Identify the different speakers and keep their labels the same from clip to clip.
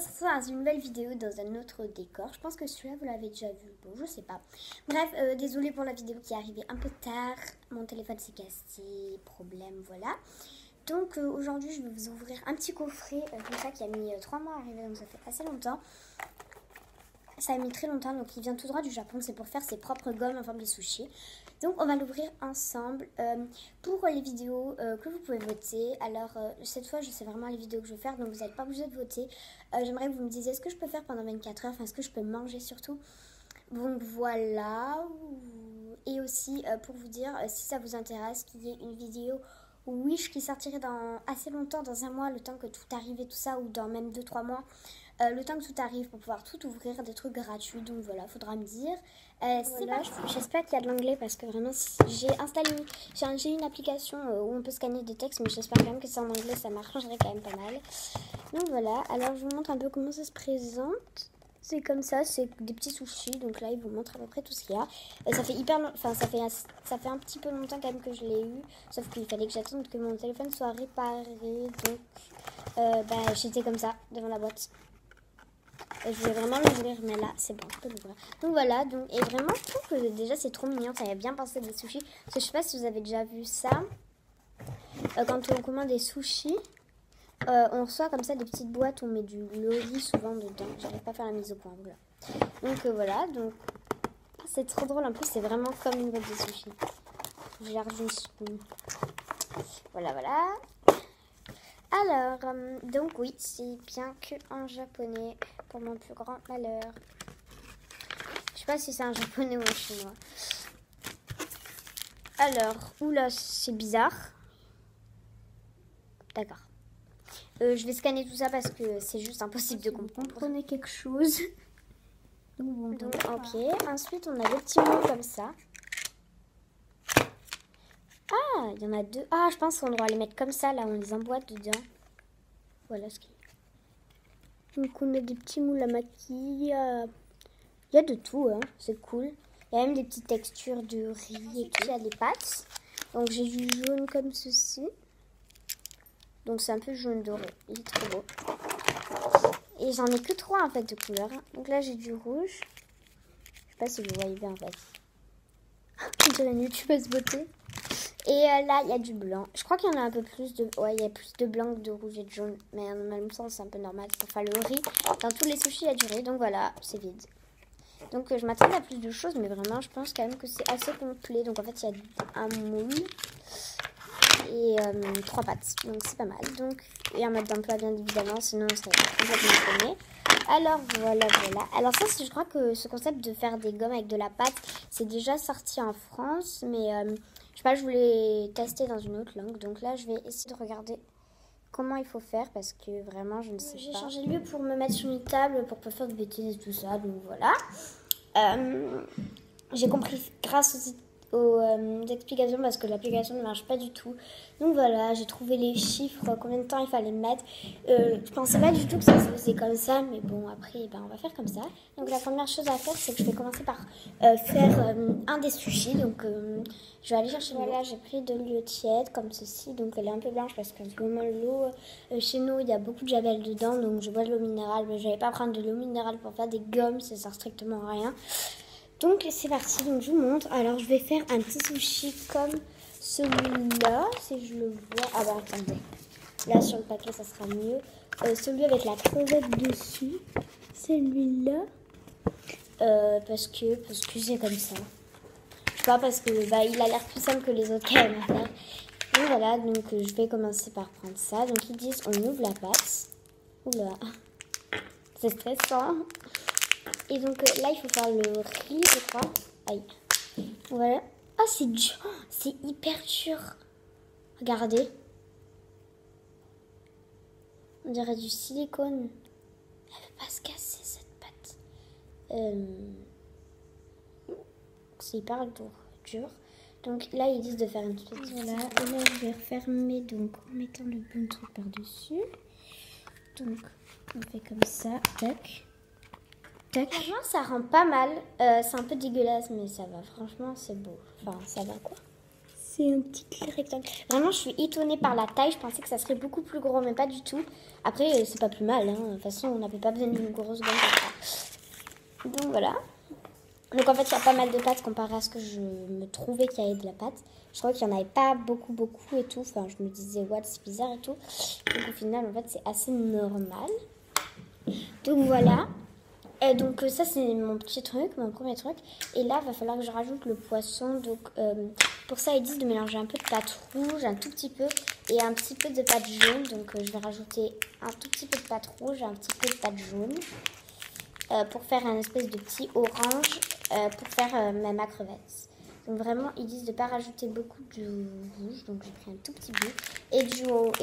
Speaker 1: se retrouve dans une nouvelle vidéo dans un autre décor. Je pense que celui-là vous l'avez déjà vu, bon je sais pas. Bref, désolée pour la vidéo qui est arrivée un peu tard. Mon téléphone s'est cassé, problème, voilà. Donc aujourd'hui je vais vous ouvrir un petit coffret comme ça qui a mis 3 mois à arriver, donc ça fait assez longtemps. Ça a mis très longtemps, donc il vient tout droit du Japon, c'est pour faire ses propres gommes en forme de sushi. Donc on va l'ouvrir ensemble. Pour les vidéos que vous pouvez voter, alors cette fois je sais vraiment les vidéos que je vais faire, donc vous n'êtes pas obligé de voter. J'aimerais que vous me disiez ce que je peux faire pendant 24 heures, enfin ce que je peux manger surtout. Donc voilà, et aussi pour vous dire si ça vous intéresse qu'il y ait une vidéo Wish qui sortirait dans assez longtemps, dans un mois, le temps que tout arrive et tout ça, ou dans même 2-3 mois. Le temps que tout arrive pour pouvoir tout ouvrir, des trucs gratuits, donc voilà, faudra me dire. Voilà, j'espère qu'il y a de l'anglais parce que vraiment j'ai installé, j'ai une application où on peut scanner des textes, mais j'espère quand même que c'est en anglais, ça m'arrangerait quand même pas mal. Donc voilà, alors je vous montre un peu comment ça se présente. C'est comme ça, c'est des petits sushis, donc là il vous montre à peu près tout ce qu'il y a. Ça fait ça fait un petit peu longtemps quand même que je l'ai eu, sauf qu'il fallait que j'attende que mon téléphone soit réparé, donc j'étais comme ça devant la boîte. Je voulais vraiment l'ouvrir, mais là c'est bon, je peux l'ouvrir. Donc voilà, et vraiment je trouve que déjà c'est trop mignon, ça avait bien pensé des sushis. Parce que je sais pas si vous avez déjà vu ça, quand on commande des sushis, on reçoit comme ça des petites boîtes où on met du lori souvent dedans. J'arrive pas à faire la mise au point, voilà. Donc voilà, donc c'est trop drôle, en plus c'est vraiment comme une boîte de sushis. J'ai l'air d'une spoon. Voilà. Alors, donc oui, c'est bien que en japonais, pour mon plus grand malheur. Je sais pas si c'est un japonais ou un chinois. Alors, oula, c'est bizarre. D'accord. Je vais scanner tout ça parce que c'est juste impossible de comprendre. Vous comprenez quelque chose. Donc, ok. Ensuite, on a des petits mots comme ça. Ah, il y en a deux. Ah, je pense qu'on doit les mettre comme ça, là, on les emboîte dedans. Voilà ce qu'il y a. Donc, on a des petits moules à maquiller. Il y a de tout, hein. C'est cool. Il y a même des petites textures de riz et tout. Il y a les pâtes. Donc, j'ai du jaune comme ceci. Donc, c'est un peu jaune doré. Il est trop beau. Et j'en ai que 3 en fait de couleurs. Donc là, j'ai du rouge. Je sais pas si vous voyez bien en fait. On dirait une youtubeuse beauté. Et là, il y a du blanc. Je crois qu'il y en a un peu plus de... Ouais, il y a plus de blanc que de rouge et de jaune. Mais en même temps, c'est un peu normal. Pour faire le riz. Dans tous les sushis, il y a du riz. Donc voilà, c'est vide. Donc je m'attendais à plus de choses. Mais vraiment, je pense quand même que c'est assez complet. Donc en fait, il y a un moule. Et 3 pâtes. Donc c'est pas mal. Donc, et un mode d'emploi, bien évidemment. Sinon, on serait complètement paumé. Alors voilà. Alors ça, je crois que ce concept de faire des gommes avec de la pâte, c'est déjà sorti en France. Mais... je sais pas, je voulais tester dans une autre langue. Donc là, je vais essayer de regarder comment il faut faire parce que vraiment, je ne sais pas. J'ai changé de lieu pour me mettre sur une table pour pas faire de bêtises et tout ça. Donc voilà. J'ai compris grâce aux explications parce que l'application ne marche pas du tout. Donc voilà, j'ai trouvé les chiffres, combien de temps il fallait mettre. Je pensais pas du tout que ça se faisait comme ça, mais bon, après, on va faire comme ça. Donc la première chose à faire, c'est que je vais commencer par faire un des sushis. Donc je vais aller chercher. Voilà, j'ai pris de l'eau tiède comme ceci. Donc elle est un peu blanche parce qu'en ce moment, l'eau chez nous, il y a beaucoup de javel dedans. Donc je bois de l'eau minérale, mais je n'allais pas prendre de l'eau minérale pour faire des gommes, ça sert strictement à rien. Donc c'est parti, donc je vous montre. Alors je vais faire un petit sushi comme celui-là, si je le vois. Ah bah attendez, là sur le papier ça sera mieux. Celui avec la crevette dessus, celui-là, parce que c'est comme ça. Je sais pas, parce que il a l'air plus simple que les autres quand même à faire. Donc voilà, donc je vais commencer par prendre ça. Donc ils disent on ouvre la pâte. Oula, c'est stressant. Et donc là, il faut faire le riz, je crois. Aïe. Voilà. Ah, c'est dur. C'est hyper dur. Regardez. On dirait du silicone. Elle ne peut pas se casser, cette pâte. C'est hyper dur. Donc là, ils disent de faire une petite... Voilà. Et là, je vais refermer donc, en mettant le bon truc par-dessus. Donc, on fait comme ça. Tac. Franchement, ça rend pas mal. C'est un peu dégueulasse, mais ça va. Franchement, c'est beau. Enfin, ça va quoi. C'est un petit rectangle. Vraiment, je suis étonnée par la taille. Je pensais que ça serait beaucoup plus gros, mais pas du tout. Après, c'est pas plus mal. Hein. De toute façon, on n'avait pas besoin d'une grosse gomme comme ça. Donc voilà. Donc en fait, il y a pas mal de pâtes comparé à ce que je me trouvais qu'il y avait de la pâte. Je crois qu'il n'y en avait pas beaucoup et tout. Enfin, je me disais, what, c'est bizarre et tout. Donc au final, en fait, c'est assez normal. Donc voilà. Et donc ça, c'est mon petit truc, mon premier truc. Et là, il va falloir que je rajoute le poisson. Donc pour ça, ils disent de mélanger un peu de pâte rouge, un tout petit peu, et un petit peu de pâte jaune. Donc je vais rajouter un tout petit peu de pâte rouge, un petit peu de pâte jaune. Pour faire un espèce de petit orange pour faire ma crevette. Donc vraiment, ils disent de ne pas rajouter beaucoup de rouge. Donc j'ai pris un tout petit bout. Et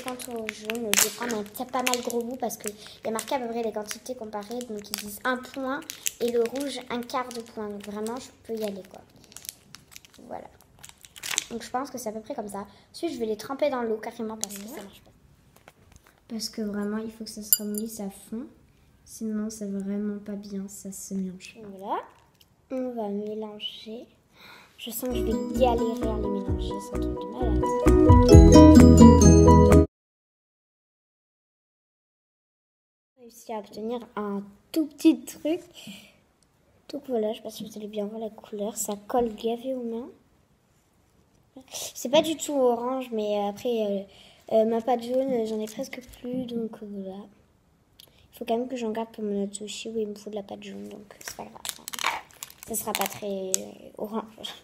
Speaker 1: quant au jaune, je vais prendre un pas mal gros bout parce qu'il y a marqué à peu près les quantités comparées. Donc ils disent 1 point et le rouge 1/4 de point. Donc vraiment, je peux y aller quoi. Voilà. Donc je pense que c'est à peu près comme ça. Ensuite, je vais les tremper dans l'eau carrément parce que ça marche pas. Parce que vraiment, il faut que ça se remoulisse à fond. Sinon, c'est vraiment pas bien, ça se mélange. Voilà, on va mélanger. Je sens que je vais galérer à les mélanger, c'est un truc de malade. J'ai réussi à obtenir un tout petit truc. Donc voilà, je sais pas si vous allez bien voir la couleur. Ça colle gavé aux mains. C'est pas du tout orange, mais après, ma pâte jaune, j'en ai presque plus, donc voilà. Il faut quand même que j'en garde pour mon autre sushi où il me faut de la pâte jaune, donc c'est pas grave. Ça sera pas très orange.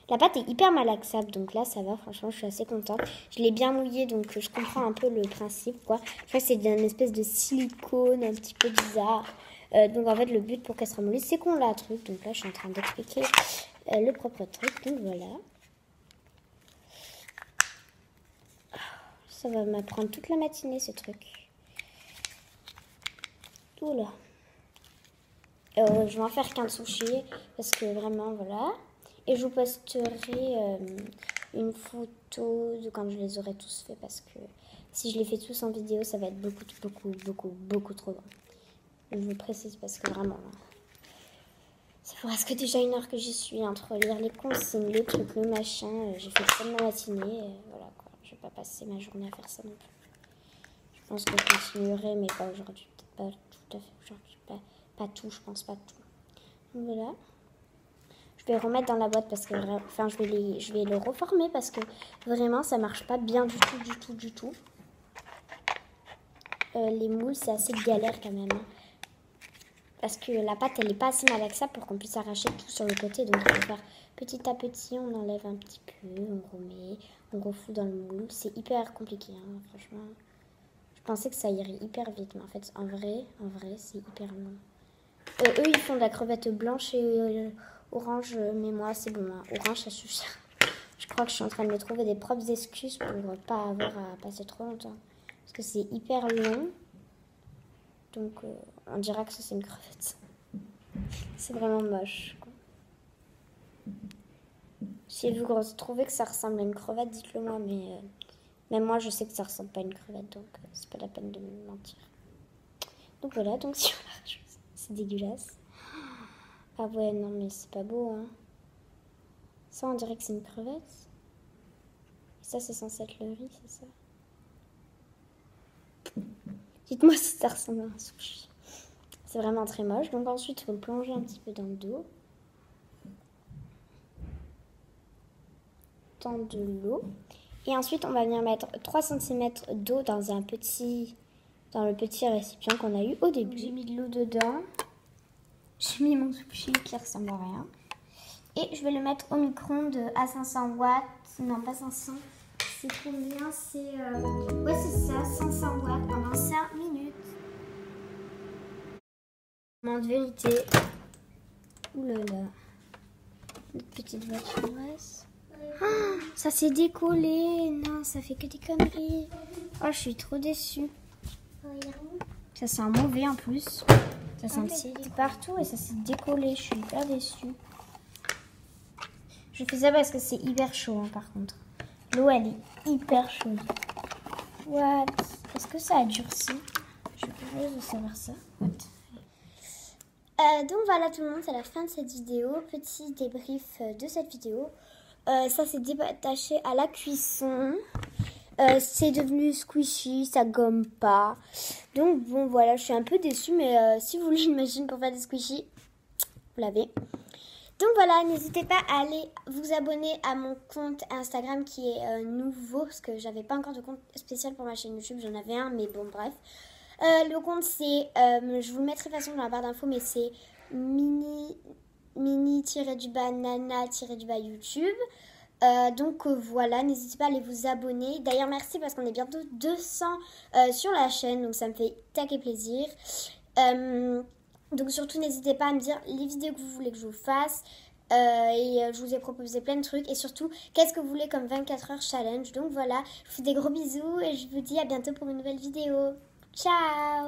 Speaker 1: La pâte est hyper malaxable, donc là ça va, franchement je suis assez contente. Je l'ai bien mouillée, donc je comprends un peu le principe, quoi. Je crois que c'est une espèce de silicone un petit peu bizarre. Donc en fait le but pour qu'elle se remoulisse, c'est qu'on la truc. Donc là je suis en train d'expliquer le propre truc, donc voilà. Ça va m'apprendre toute la matinée ce truc. Oula. Je vais en faire qu'un sushi parce que vraiment voilà. Et je vous posterai une photo de quand je les aurai tous faits parce que si je les fais tous en vidéo, ça va être beaucoup trop long. Je vous précise parce que vraiment, ça fait presque déjà 1 heure que j'y suis entre lire les consignes, les trucs, le machin. J'ai fait ça de ma matinée. Voilà quoi. Je vais pas passer ma journée à faire ça non plus. Je pense que je continuerai, mais pas aujourd'hui. Peut-être pas tout à fait aujourd'hui. Pas tout, je pense pas tout. Donc voilà. Je vais remettre dans la boîte parce que enfin, je vais le reformer parce que vraiment ça marche pas bien du tout. Les moules c'est assez galère quand même. Parce que la pâte elle est pas assez malaxable pour qu'on puisse arracher tout sur le côté. Donc il faut faire petit à petit, on enlève un petit peu, on remet, on refout dans le moule. C'est hyper compliqué, hein, franchement. Je pensais que ça irait hyper vite, mais en fait en vrai c'est hyper long. Eux ils font de la crevette blanche et orange, mais moi c'est bon, hein. Orange ça suffit. Je crois que je suis en train de me trouver des propres excuses pour pas avoir à passer trop longtemps. Parce que c'est hyper long. Donc on dira que ça c'est une crevette. C'est vraiment moche, quoi. Si vous trouvez que ça ressemble à une crevette, dites-le moi, mais même moi je sais que ça ressemble pas à une crevette, donc c'est pas la peine de me mentir. Donc voilà, donc si on la rajoute, c'est dégueulasse. Ah ouais, non mais c'est pas beau, hein. Ça on dirait que c'est une crevette. Et ça c'est censé être le riz, c'est ça. Dites-moi si ça ressemble à un sushi. C'est vraiment très moche. Donc ensuite, il faut le plonger un petit peu dans le dos. Dans de l'eau. Et ensuite, on va venir mettre 3 cm d'eau dans le petit récipient qu'on a eu au début. J'ai mis de l'eau dedans. J'ai mis mon sushi qui ressemble à rien. Et je vais le mettre au micro-ondes à 500 watts. Non, pas 500. C'est combien? C'est ouais, c'est ça, 500 watts pendant 5 minutes. Moment de vérité. Ouh là là. Notre petite voiture reste. Oh, ça s'est décollé. Non, ça fait que des conneries. Oh, je suis trop déçue. Ça sent mauvais en plus. Ça sent partout et ça s'est décollé. Je suis hyper déçue. Je fais ça parce que c'est hyper chaud, hein, par contre. L'eau, elle est hyper chaude. What? Est-ce que ça a durci? Je suis curieuse de savoir ça. What? Donc voilà tout le monde, c'est la fin de cette vidéo. Petit débrief de cette vidéo. Ça s'est détaché à la cuisson. C'est devenu squishy, ça gomme pas. Donc bon voilà, je suis un peu déçue, mais si vous voulez une machine pour faire des squishy, vous l'avez. Donc voilà, n'hésitez pas à aller vous abonner à mon compte Instagram qui est nouveau, parce que j'avais pas encore de compte spécial pour ma chaîne YouTube, j'en avais un, mais bon bref. Le compte c'est, je vous le mettrai de toute façon dans la barre d'infos, mais c'est mini-nana-YouTube. Donc voilà, n'hésitez pas à aller vous abonner. D'ailleurs merci parce qu'on est bientôt 200 sur la chaîne, donc ça me fait taquer plaisir. Donc surtout n'hésitez pas à me dire les vidéos que vous voulez que je vous fasse. Je vous ai proposé plein de trucs. Et surtout, qu'est-ce que vous voulez comme 24 heures challenge. Donc voilà, je vous fais des gros bisous et je vous dis à bientôt pour une nouvelle vidéo. Ciao!